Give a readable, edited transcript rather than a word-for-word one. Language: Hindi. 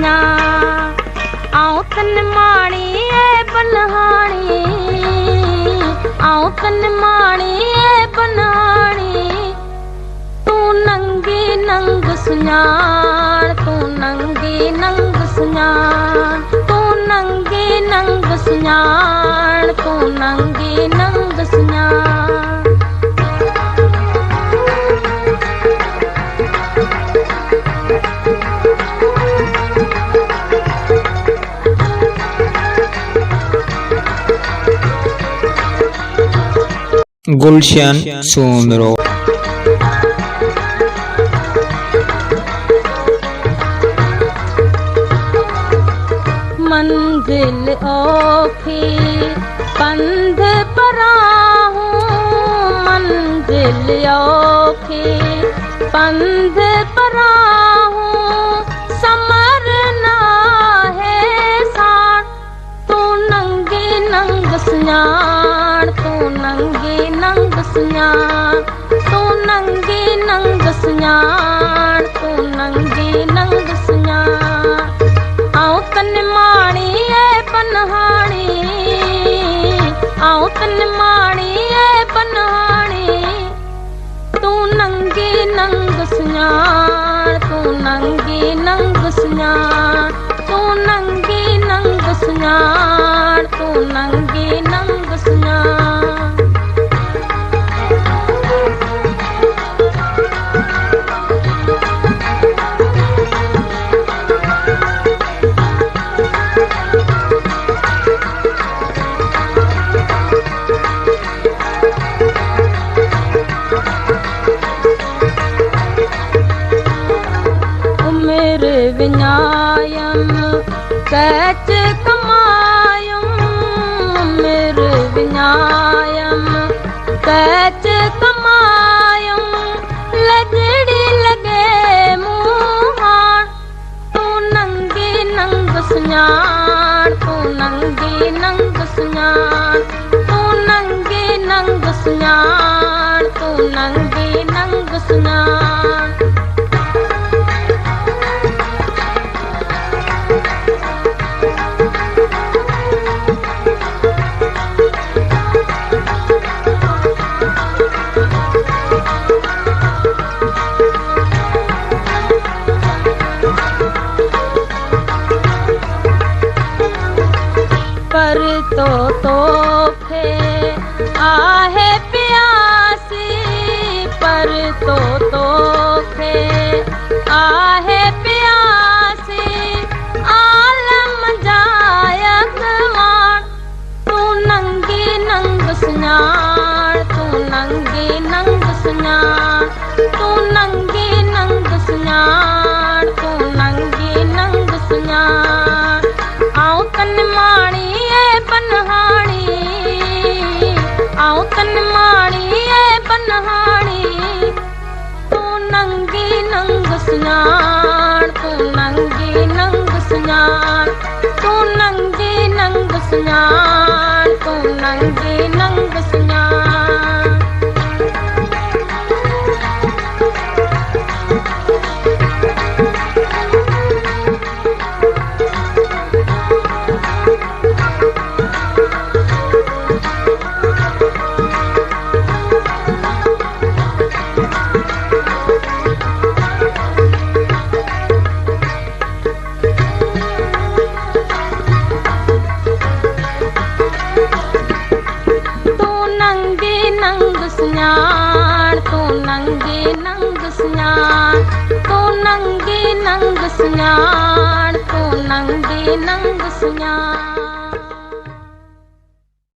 सुञा आऊं तन माणी ए बनहाणी आऊं तन माणी ए बनहाणी तू नंगी नंग सुञाण तू नंगी नंग सुञाण तू नंगी नंग सुञाण तू नंगी नंग सुञाण गुलशन सुंदरो मंजिल औखी पंध पराहूं मंजिल औखी पंध पराहूं समर ना है साण तू नंगी नंग सुञाण तू नंगी नंग सुञाण तू नंगी नंग सुञाण तू नंगी नंग सुञाण आऊं तन माणी ए बनहाणी आऊं तन माणी ए बनहाणी तू नंगी नंग सुञाण तू नंगी नंग सुञाण तू नंगी नंग सुञाण तू नंगी नंग सुञाण विनायम सच कमायम मेरे विनायम सच कमायम लजड़ी लगे मुहान तू नंगी नंग सुञाण तू नंगी नंग सुञाण तू नंगी नंग सुञाण तू नंगी नंग सुञाण पर तो तोखे आहे प्यासी पर तो तोखे आहे प्यासी आलम जायक वाण तू नंगी नंग सुञाण तू नंगी नंग सुञाण तू नंगी नंग सुञाण तू नंगी नंग सुञाण आऊं तन माणी ए बनहाणी आऊं तन माणी ए बनहाणी तू नंगी नंग सुञाण तू नंगी नंग सुञाण तू नंगी नंग सुञाण तू नंगी नंग सुञाण नंग सुञाण तू नंगी नंग सुञाण तू नंगी नंग सुञाण तू नंगी नंग सुञाण